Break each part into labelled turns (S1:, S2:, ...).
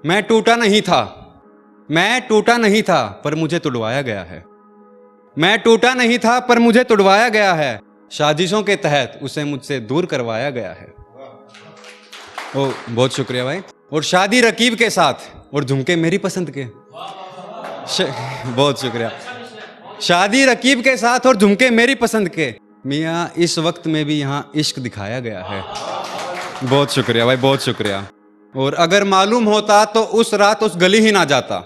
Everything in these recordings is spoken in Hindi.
S1: मैं टूटा नहीं था, मैं टूटा नहीं था, पर मुझे तुड़वाया गया है। मैं टूटा नहीं था, पर मुझे तुड़वाया गया है। साजिशों के तहत उसे मुझसे दूर करवाया गया है। ओ, बहुत शुक्रिया भाई। और शादी रकीब के साथ और झुमके मेरी पसंद के। बहुत शुक्रिया। शादी रकीब के साथ और झुमके मेरी पसंद के। मियाँ इस वक्त में भी यहाँ इश्क दिखाया गया है। बहुत शुक्रिया भाई, बहुत शुक्रिया। और अगर मालूम होता तो उस रात उस गली ही ना जाता।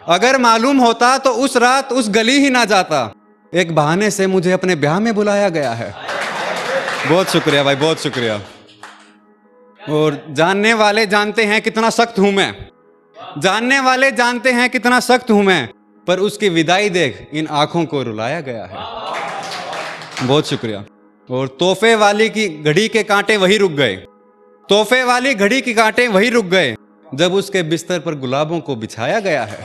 S1: अगर मालूम होता तो उस रात उस गली ही ना जाता। एक बहाने से मुझे अपने ब्याह में बुलाया गया है। बहुत शुक्रिया भाई, बहुत शुक्रिया। और जानने वाले जानते हैं कितना सख्त हूं मैं। जानने वाले जानते हैं कितना सख्त हूं मैं, पर उसकी विदाई देख इन आंखों को रुलाया गया है। बहुत शुक्रिया। और तोहफे वाली की घड़ी के कांटे वही रुक गए। तोहफे वाली घड़ी के कांटे वही रुक गए जब उसके बिस्तर पर गुलाबों को बिछाया गया है।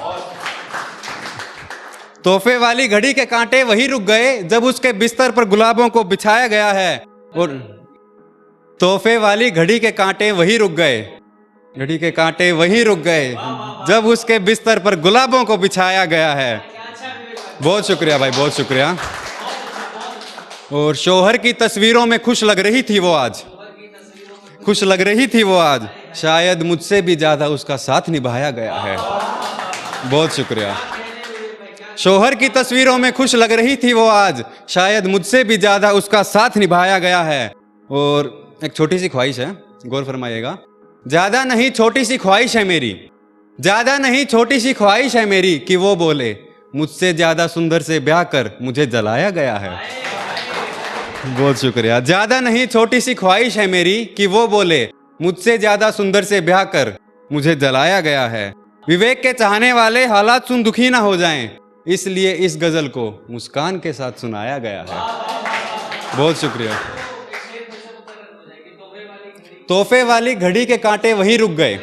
S1: तोहफे वाली घड़ी के कांटे वही रुक गए जब उसके बिस्तर पर गुलाबों को बिछाया गया है। और तोहफे वाली घड़ी के कांटे वही रुक गए, घड़ी के कांटे वही रुक गए जब उसके बिस्तर पर गुलाबों को बिछाया गया है। बहुत शुक्रिया भाई, बहुत शुक्रिया। और शौहर की तस्वीरों में खुश लग रही थी वो आज, खुश लग रही थी वो आज, शायद मुझसे भी ज्यादा उसका साथ निभाया गया है। बहुत शुक्रिया। शौहर की तस्वीरों में खुश लग रही थी वो आज, शायद मुझसे भी ज्यादा उसका साथ निभाया गया है। और एक छोटी सी ख्वाहिश है, गौर फरमाइएगा। ज्यादा नहीं छोटी सी ख्वाहिश है मेरी, ज्यादा नहीं छोटी सी ख्वाहिश है मेरी कि वो बोले मुझसे ज्यादा सुंदर से ब्याह कर मुझे जलाया गया है। बहुत शुक्रिया। ज्यादा नहीं छोटी सी ख्वाहिश है मेरी कि वो बोले मुझसे ज्यादा सुंदर से ब्याह कर मुझे जलाया गया है। विवेक के चाहने वाले हालात सुन दुखी ना हो जाएं, इसलिए इस गजल को मुस्कान के साथ सुनाया गया है। बहुत शुक्रिया। तोहफे वाली घड़ी के कांटे वहीं रुक गए।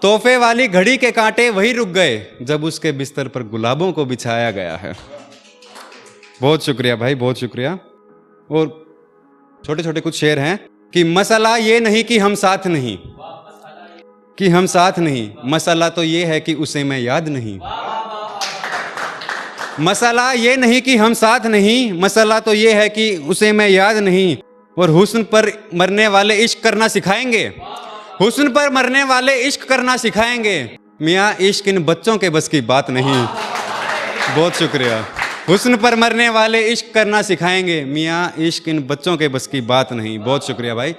S1: तोहफे वाली घड़ी के कांटे वहीं रुक गए जब उसके बिस्तर पर गुलाबों को बिछाया गया है। बहुत शुक्रिया भाई, बहुत शुक्रिया। और छोटे छोटे कुछ शेर हैं कि मसला ये नहीं कि हम साथ नहीं, कि हम साथ नहीं, मसला तो ये है कि उसे मैं याद नहीं। मसला ये नहीं कि हम साथ नहीं, मसला तो ये है कि उसे मैं याद नहीं। और हुस्न पर मरने वाले इश्क करना सिखाएंगे, हुस्न पर मरने वाले इश्क करना सिखाएंगे। मियाँ इश्क इन बच्चों के बस की बात नहीं। बहुत शुक्रिया। हुस्न पर मरने वाले इश्क करना सिखाएंगे, मियाँ इश्क इन बच्चों के बस की बात नहीं। बहुत शुक्रिया भाई।